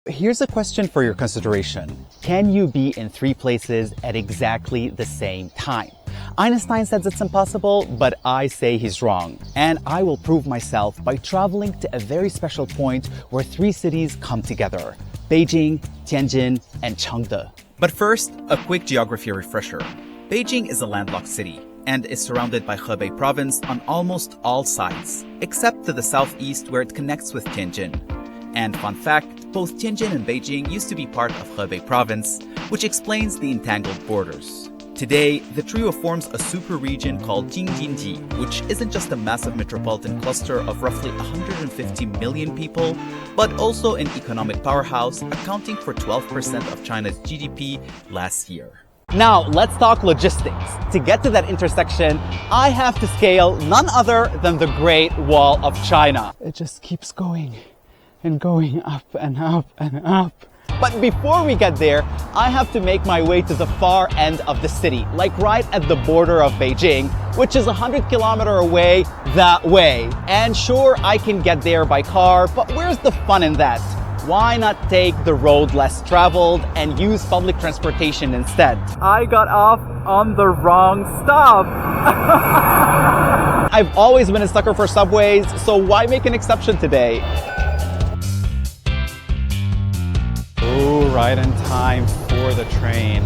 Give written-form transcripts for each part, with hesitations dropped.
Here's a question for your consideration. Can you be in 3 places at exactly the same time? Einstein says it's impossible, but I say he's wrong. And I will prove myself by traveling to a very special point where 3 cities come together: Beijing, Tianjin, and Chengde. But first, a quick geography refresher. Beijing is a landlocked city and is surrounded by Hebei province on almost all sides, except to the southeast where it connects with Tianjin. And fun fact, both Tianjin and Beijing used to be part of Hebei province, which explains the entangled borders. Today, the trio forms a super region called Jingjinji, which isn't just a massive metropolitan cluster of roughly 150 million people, but also an economic powerhouse accounting for 12% of China's GDP last year. Now, let's talk logistics. To get to that intersection, I have to scale none other than the Great Wall of China. It just keeps going and going up and up and up. But before we get there, I have to make my way to the far end of the city, like right at the border of Beijing, which is 100 kilometers away that way. And sure, I can get there by car, but where's the fun in that? Why not take the road less traveled and use public transportation instead? I got off on the wrong stop. I've always been a sucker for subways, so why make an exception today? Oh, right in time for the train.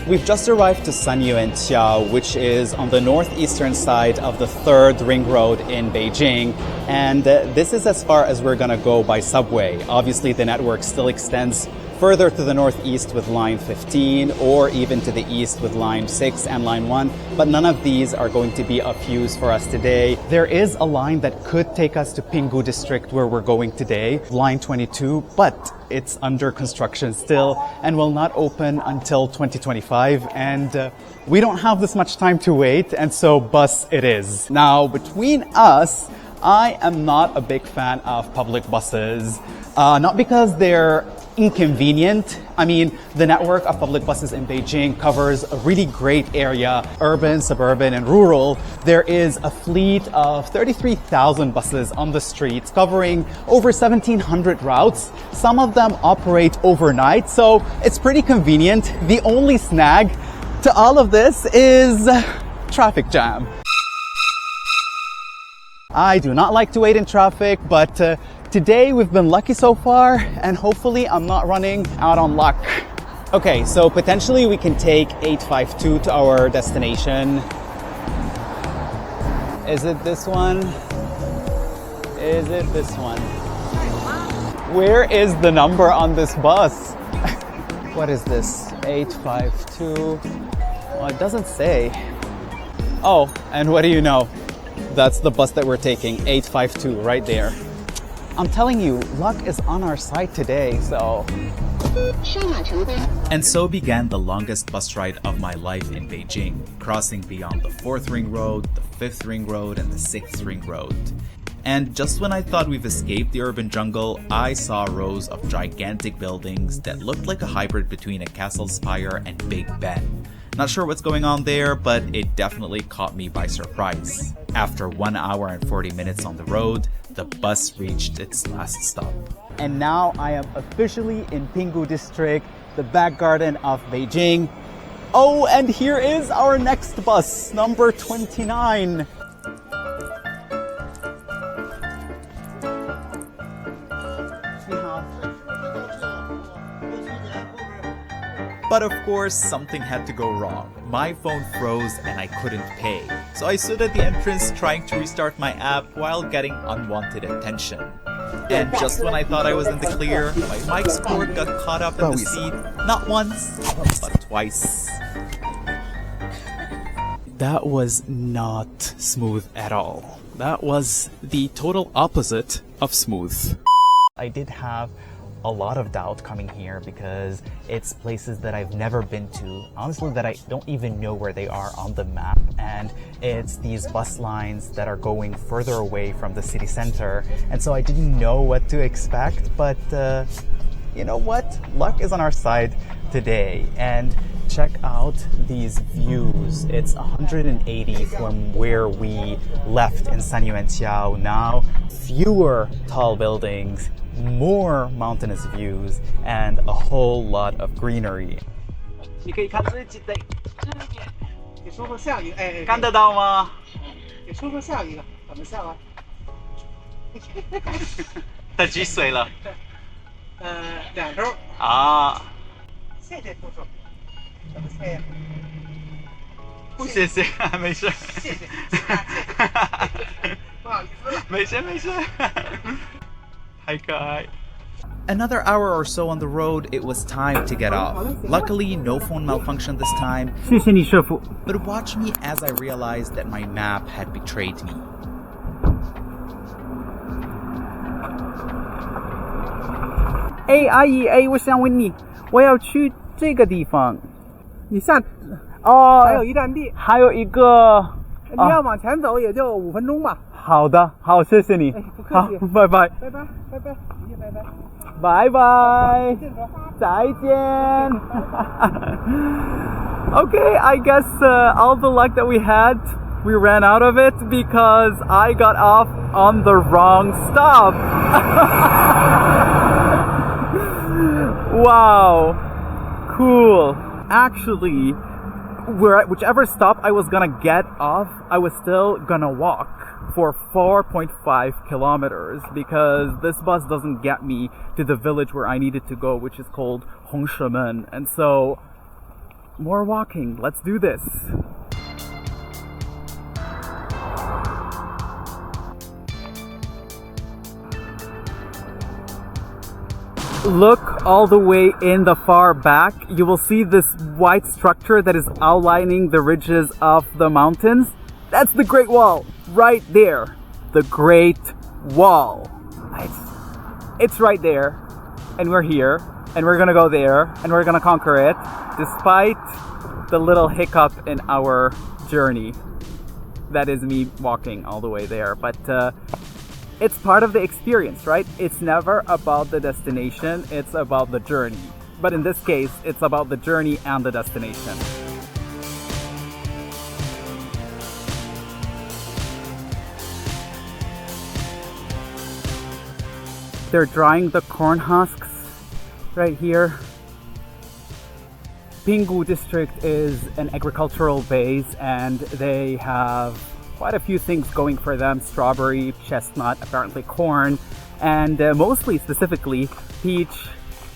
We've just arrived to Sanyuanqiao, which is on the northeastern side of the 3rd ring road in Beijing. And this is as far as we're gonna go by subway. Obviously, the network still extends further to the northeast with line 15, or even to the east with line 6 and line 1, but none of these are going to be of use for us today. There is a line that could take us to Pinggu district where we're going today, line 22, but it's under construction still and will not open until 2025, and we don't have this much time to wait, and so bus it is. Now, between us, I am not a big fan of public buses, not because they're inconvenient. I mean, the network of public buses in Beijing covers a really great area, urban, suburban, and rural. There is a fleet of 33,000 buses on the streets covering over 1,700 routes. Some of them operate overnight, so it's pretty convenient. The only snag to all of this is traffic jam. I do not like to wait in traffic, but today we've been lucky so far, and hopefully I'm not running out on luck. Okay, so potentially we can take 852 to our destination. Is it this one? Is it this one? Where is the number on this bus? What is this? 852. Well, it doesn't say. Oh, and what do you know? That's the bus that we're taking, 852, right there. I'm telling you, luck is on our side today, so... And so began the longest bus ride of my life in Beijing, crossing beyond the 4th ring road, the 5th ring road, and the 6th ring road. And just when I thought we've escaped the urban jungle, I saw rows of gigantic buildings that looked like a hybrid between a castle spire and Big Ben. Not sure what's going on there, but it definitely caught me by surprise. After 1 hour and 40 minutes on the road, the bus reached its last stop. And now I am officially in Pinggu district, the back garden of Beijing. Oh, and here is our next bus, number 29. But of course, something had to go wrong. My phone froze and I couldn't pay. So I stood at the entrance trying to restart my app while getting unwanted attention. And just when I thought I was in the clear, my mic cord got caught up in the seat, not once, but twice. That was not smooth at all. That was the total opposite of smooth. I did have a lot of doubt coming here because it's places that I've never been to, honestly, that I don't even know where they are on the map, and it's these bus lines that are going further away from the city center, and so I didn't know what to expect, but you know what? Luck is on our side today, and check out these views. It's 180 from where we left in Sanyuanqiao. Now, fewer tall buildings, more mountainous views, and a whole lot of greenery. 你可以看自己的这边。你说说下雨，哎，看得到吗？你说说下雨了，怎么下啊？他几岁了？2周。啊。谢谢叔叔。怎么谢呀？不谢谢，没事。谢谢。不好意思了。没事没事。太可爱。Another hour or so on the road, it was time to get off. Luckily, no phone malfunction this time. 谢谢你，师傅。 But watch me as I realized that my map had betrayed me. 哎，阿姨，哎，我想问你，我要去这个地方，你下哦，还有一站地，还有一个，你要往前走也就5分钟吧。好的，好，谢谢你。哎，不客气。好，拜拜，拜拜，拜拜，谢谢，拜拜。 Bye bye. 再见. Okay, I guess all the luck that we had, we ran out of it because I got off on the wrong stop. Wow, cool. Actually, whichever stop I was gonna get off, I was still gonna walk for 4.5 kilometers because this bus doesn't get me to the village where I needed to go, which is called Hongshemen. And so, more walking. Let's do this. Look all the way in the far back. You will see this white structure that is outlining the ridges of the mountains. That's the Great Wall. Right there, the Great Wall. It's right there, and we're here, and we're gonna go there, and we're gonna conquer it, despite the little hiccup in our journey. That is me walking all the way there, but it's part of the experience, right? It's never about the destination, it's about the journey. But in this case, it's about the journey and the destination. They're drying the corn husks right here. Pinggu district is an agricultural base and they have quite a few things going for them. Strawberry, chestnut, apparently corn, and mostly specifically peach.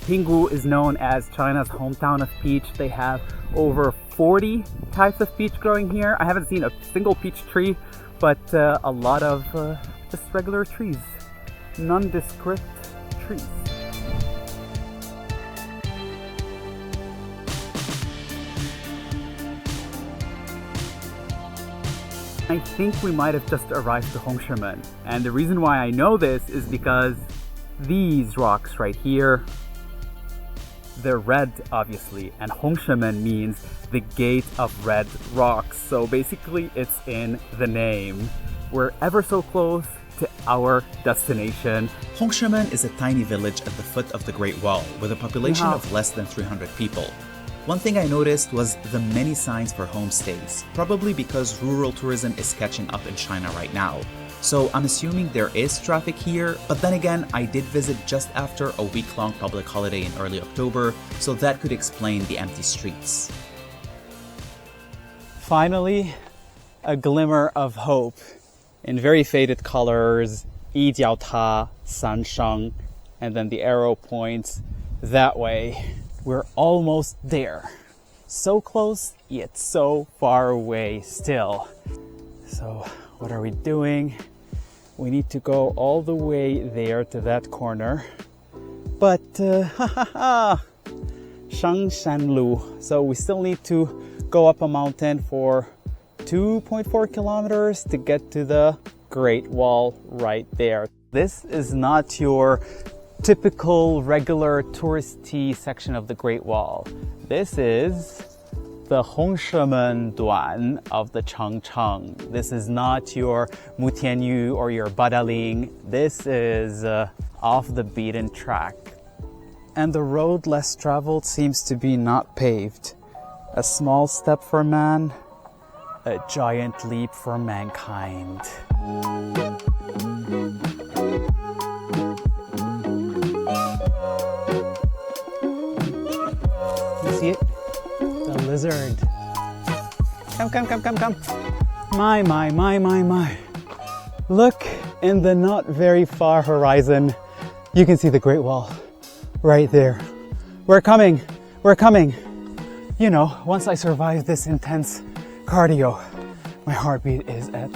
Pinggu is known as China's hometown of peach. They have over 40 types of peach growing here. I haven't seen a single peach tree, but a lot of just regular trees. Nondescript trees. I think we might have just arrived to Hongshemen, and the reason why I know this is because these rocks right here, they're red obviously, and Hongshemen means the gate of red rocks, so basically it's in the name. We're ever so close to our destination. Hongshemen is a tiny village at the foot of the Great Wall with a population of less than 300 people. One thing I noticed was the many signs for homestays, probably because rural tourism is catching up in China right now. So I'm assuming there is traffic here, but then again, I did visit just after a week-long public holiday in early October, so that could explain the empty streets. Finally, a glimmer of hope. In very faded colors, 一脚踏, Sansheng, and then the arrow points that way. We're almost there. So close, yet so far away still. So what are we doing? We need to go all the way there to that corner. But, Shangshanlu. So we still need to go up a mountain for 2.4 kilometers to get to the Great Wall right there. This is not your typical regular touristy section of the Great Wall. This is the Hongshemen Duan of the Changcheng. This is not your Mutianyu or your Badaling. This is off the beaten track. And the road less traveled seems to be not paved. A small step for man, a giant leap for mankind. You see it? The lizard. Come, come, come, come, come. My. Look in the not very far horizon. You can see the Great Wall right there. We're coming. You know, once I survive this intense cardio, my heartbeat is at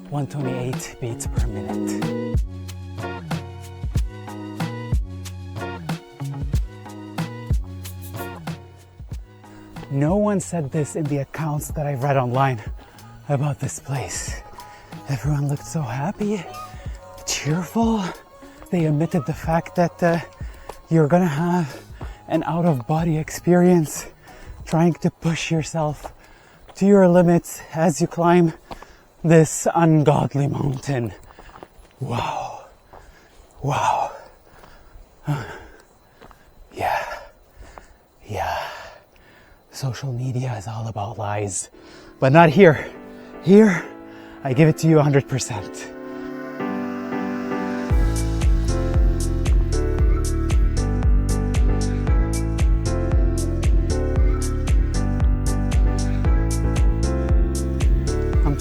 128 beats per minute. No one said this in the accounts that I've read online about this place. Everyone looked so happy, cheerful. They omitted the fact that you're gonna have an out-of-body experience trying to push yourself to your limits as you climb this ungodly mountain. Wow. Yeah. Social media is all about lies, but not here. Here, I give it to you 100%.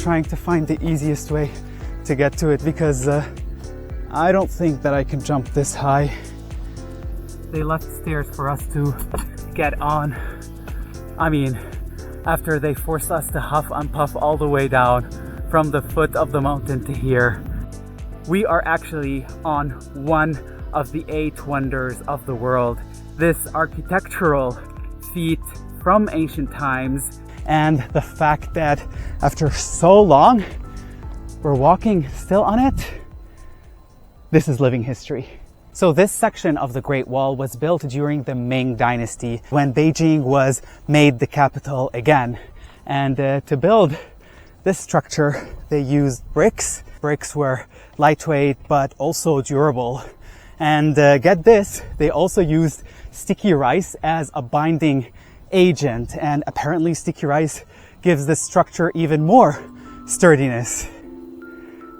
Trying to find the easiest way to get to it because I don't think that I can jump this high. They left stairs for us to get on. I mean, after they forced us to huff and puff all the way down from the foot of the mountain to here. We are actually on one of the 8 wonders of the world. This architectural feat from ancient times. And the fact that after so long, we're walking still on it, this is living history. So this section of the Great Wall was built during the Ming Dynasty when Beijing was made the capital again. And to build this structure, they used bricks. Bricks were lightweight but also durable. And get this, they also used sticky rice as a binding agent, and apparently sticky rice gives this structure even more sturdiness.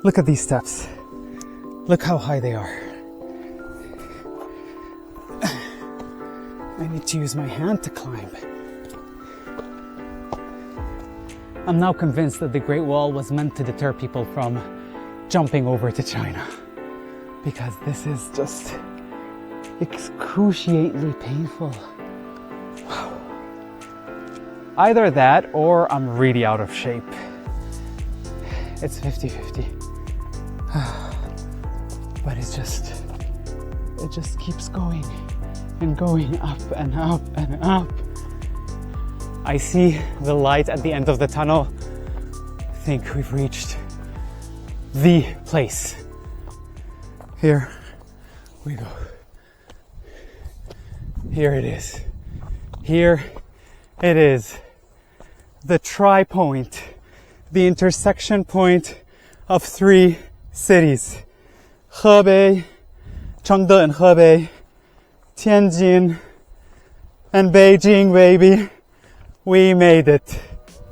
Look at these steps. Look how high they are. I need to use my hand to climb. I'm now convinced that the Great Wall was meant to deter people from jumping over to China, because this is just excruciatingly painful. Wow. Either that or I'm really out of shape. It's 50-50. But it just keeps going and going up and up and up. I see the light at the end of the tunnel. I think we've reached the place. Here we go. Here it is. Here it is. The tri-point, the intersection point of 3 cities. Hebei, Chengde and Hebei, Tianjin, and Beijing, baby. We made it.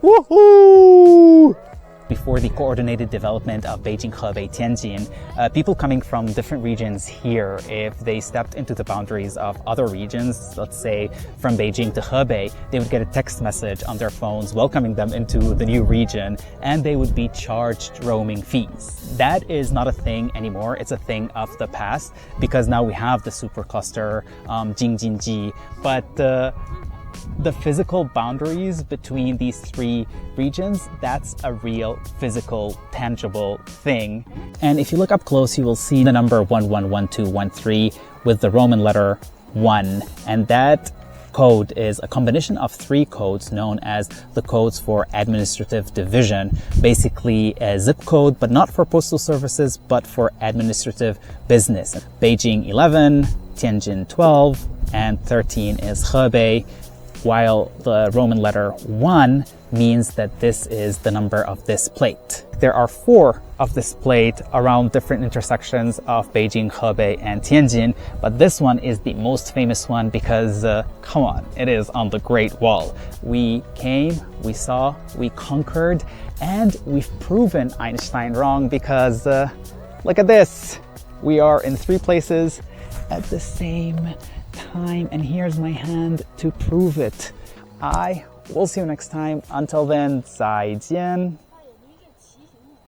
Woohoo! Before the coordinated development of Beijing, Hebei, Tianjin, people coming from different regions here, if they stepped into the boundaries of other regions, let's say from Beijing to Hebei, they would get a text message on their phones welcoming them into the new region, and they would be charged roaming fees. That is not a thing anymore. It's a thing of the past, because now we have the supercluster, Jingjinji, but the physical boundaries between these 3 regions, that's a real physical, tangible thing. And if you look up close, you will see the number 111213 with the Roman letter 1. And that code is a combination of 3 codes known as the codes for administrative division. Basically a zip code, but not for postal services, but for administrative business. Beijing 11, Tianjin 12, and 13 is Hebei, while the Roman letter 1 means that this is the number of this plate. There are 4 of this plate around different intersections of Beijing, Hebei, and Tianjin, but this one is the most famous one because, come on, it is on the Great Wall. We came, we saw, we conquered, and we've proven Einstein wrong because, look at this. We are in 3 places at the same time, and here's my hand to prove it. I will see you next time. Until then, 再见.